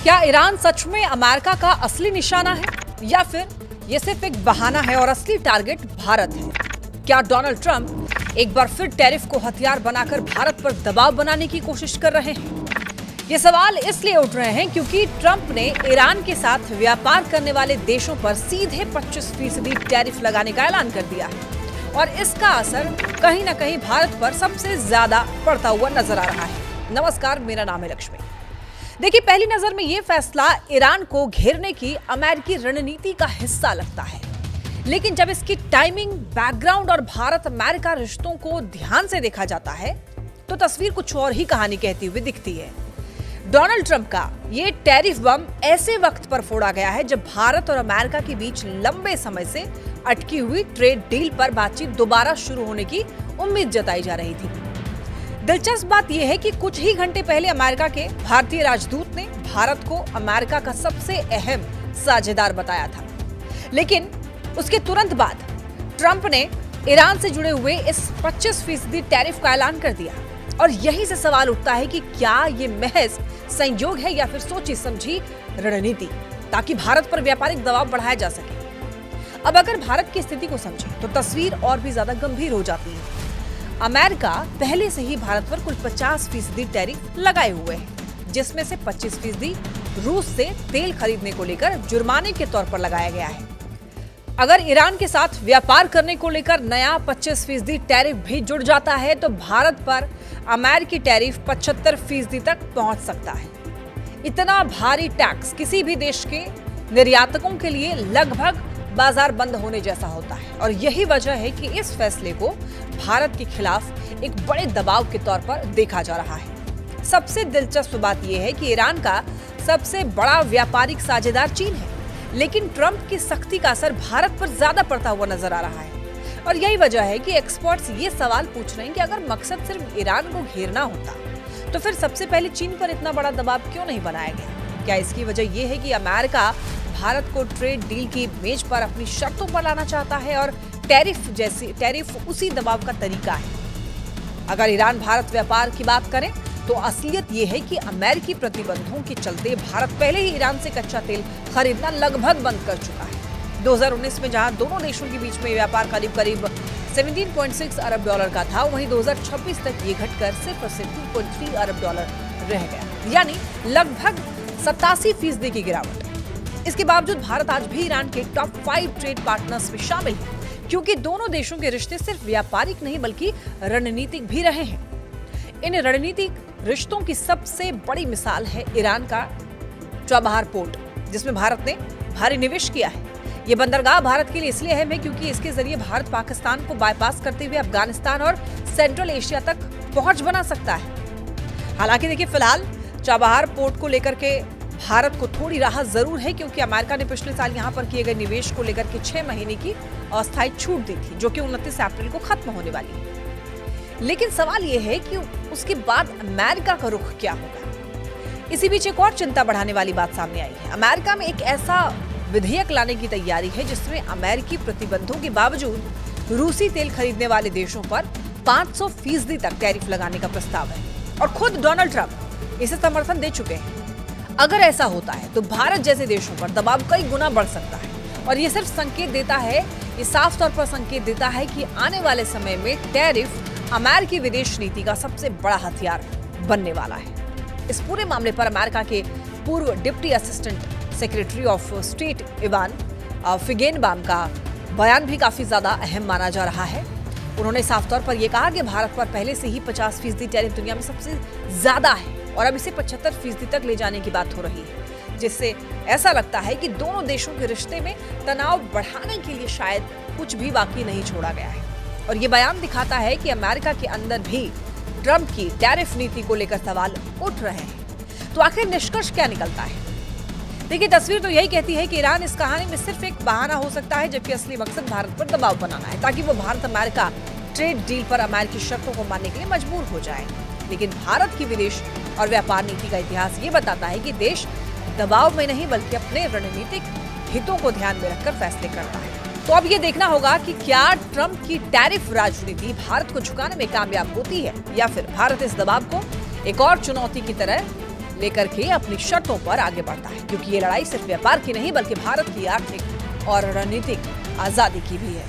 क्या ईरान सच में अमेरिका का असली निशाना है या फिर ये सिर्फ एक बहाना है और असली टारगेट भारत है? क्या डोनाल्ड ट्रंप एक बार फिर टैरिफ को हथियार बनाकर भारत पर दबाव बनाने की कोशिश कर रहे हैं? ये सवाल इसलिए उठ रहे हैं क्योंकि ट्रंप ने ईरान के साथ व्यापार करने वाले देशों पर सीधे 25% टैरिफ लगाने का ऐलान कर दिया है और इसका असर कहीं ना कहीं भारत पर सबसे ज्यादा पड़ता हुआ नजर आ रहा है। नमस्कार, मेरा नाम है लक्ष्मी। देखिए, पहली नजर में यह फैसला ईरान को घेरने की अमेरिकी रणनीति का हिस्सा लगता है, लेकिन जब इसकी टाइमिंग, बैकग्राउंड और भारत अमेरिका रिश्तों को ध्यान से देखा जाता है तो तस्वीर कुछ और ही कहानी कहती हुई दिखती है। डोनाल्ड ट्रंप का ये टैरिफ बम ऐसे वक्त पर फोड़ा गया है जब भारत और अमेरिका के बीच लंबे समय से अटकी हुई ट्रेड डील पर बातचीत दोबारा शुरू होने की उम्मीद जताई जा रही थी। दिलचस्प बात यह है कि कुछ ही घंटे पहले अमेरिका के भारतीय राजदूत ने भारत को अमेरिका का सबसे अहम साझेदार बताया था, लेकिन उसके तुरंत बाद ट्रंप ने ईरान से जुड़े हुए इस 25% टैरिफ का ऐलान कर दिया और यहीं से सवाल उठता है कि क्या ये महज संयोग है या फिर सोची समझी रणनीति ताकि भारत पर व्यापारिक दबाव बढ़ाया जा सके। अब अगर भारत की स्थिति को समझें तो तस्वीर और भी ज्यादा गंभीर हो जाती है। अमेरिका पहले से ही भारत पर कुल 50% टैरिफ लगाए हुए है, जिसमें से 25% रूस से तेल खरीदने को लेकर जुर्माने के तौर पर लगाया गया है। अगर ईरान के साथ व्यापार करने को लेकर नया 25% टैरिफ भी जुड़ जाता है तो भारत पर अमेरिकी टैरिफ 75% तक पहुंच सकता है। इतना भारी टैक्स किसी भी देश के निर्यातकों के लिए लगभग बाजार बंद होने जैसा होता है और यही वजह है कि इस फैसले को भारत के खिलाफ एक बड़े दबाव के तौर पर देखा जा रहा है। सबसे दिलचस्प बात यह है कि ईरान का सबसे बड़ा व्यापारिक साझेदार चीन है, लेकिन ट्रंप की सख्ती का असर भारत पर ज्यादा पड़ता हुआ नजर आ रहा है और यही वजह है कि एक्सपर्ट्स ये सवाल पूछ रहे हैं कि अगर मकसद सिर्फ ईरान को घेरना होता तो फिर सबसे पहले चीन पर इतना बड़ा दबाव क्यों नहीं बनाया गया? क्या इसकी वजह यह है कि अमेरिका भारत को ट्रेड डील की मेज पर अपनी शर्तों पर लाना चाहता है और टैरिफ उसी दबाव का तरीका है? अगर ईरान भारत व्यापार की बात करें तो असलियत यह है कि अमेरिकी प्रतिबंधों के चलते भारत पहले ही ईरान से कच्चा तेल खरीदना लगभग बंद कर चुका है। 2019 में जहां दोनों देशों के बीच में व्यापार करीब 17.6 अरब डॉलर का था, वहीं 2026 तक ये घटकर सिर्फ 2.3 अरब डॉलर रह गया, यानी लगभग 87% की गिरावट। इसके बावजूद भारत आज भी ईरान के टॉप 5 ट्रेड पार्टनर्स में शामिल है, क्योंकि दोनों देशों के रिश्ते सिर्फ व्यापारिक नहीं बल्कि रणनीतिक भी रहे हैं। इन रणनीतिक रिश्तों की सबसे बड़ी मिसाल है ईरान का चाबहार पोर्ट, जिसमें भारत ने भारी निवेश किया है। ये बंदरगाह भारत के लिए इसलिए अहम है क्योंकि इसके जरिए भारत पाकिस्तान को बाईपास करते हुए अफगानिस्तान और सेंट्रल एशिया तक पहुंच बना सकता है। हालांकि देखिए, फिलहाल चाबहार पोर्ट को लेकर के भारत को थोड़ी राहत जरूर है, क्योंकि अमेरिका ने पिछले साल यहां पर किए गए निवेश को लेकर के 6 महीने की अस्थायी छूट दी थी, जो कि 29 अप्रैल को खत्म होने वाली है। लेकिन सवाल यह है कि उसके बाद अमेरिका का रुख क्या होगा? इसी बीच एक और चिंता बढ़ाने वाली बात सामने आई है। अमेरिका में एक ऐसा विधेयक लाने की तैयारी है जिसमें अमेरिकी प्रतिबंधों के बावजूद रूसी तेल खरीदने वाले देशों पर 500% तक टैरिफ लगाने का प्रस्ताव है और खुद डोनाल्ड ट्रंप इसे समर्थन दे चुके हैं। अगर ऐसा होता है तो भारत जैसे देशों पर दबाव कई गुना बढ़ सकता है और ये सिर्फ संकेत देता है, ये साफ तौर पर संकेत देता है कि आने वाले समय में टैरिफ अमेरिकी विदेश नीति का सबसे बड़ा हथियार बनने वाला है। इस पूरे मामले पर अमेरिका के पूर्व deputy assistant secretary of state Evan Feigenbaum का बयान भी काफी ज्यादा अहम माना जा रहा है। उन्होंने साफ तौर पर यह कहा कि भारत पर पहले से ही 50% टैरिफ दुनिया में सबसे ज्यादा है और अब इसे 75% तक ले जाने की बात हो रही है, जिससे ऐसा लगता है कि दोनों देशों के रिश्ते में तनाव बढ़ाने के लिए शायद कुछ भी बाकी नहीं छोड़ा गया है। और ये बयान दिखाता है कि अमेरिका के अंदर भी ट्रंप की टैरिफ नीति को लेकर सवाल उठ रहे हैं। तो आखिर निष्कर्ष क्या निकलता है? देखिए, तस्वीर तो यही कहती है कि ईरान इस कहानी में सिर्फ एक बहाना हो सकता है, जबकि असली मकसद भारत पर दबाव बनाना है ताकि वो भारत अमेरिका ट्रेड डील पर अमेरिकी शर्तों को मानने के लिए मजबूर हो जाए। लेकिन भारत की विदेश और व्यापार नीति का इतिहास ये बताता है कि देश दबाव में नहीं बल्कि अपने रणनीतिक हितों को ध्यान में रखकर फैसले करता है। तो अब ये देखना होगा कि क्या ट्रंप की टैरिफ राजनीति भारत को झुकाने में कामयाब होती है या फिर भारत इस दबाव को एक और चुनौती की तरह लेकर के अपनी शर्तों पर आगे बढ़ता है, क्योंकि ये लड़ाई सिर्फ व्यापार की नहीं बल्कि भारत की आर्थिक और रणनीतिक आजादी की भी है।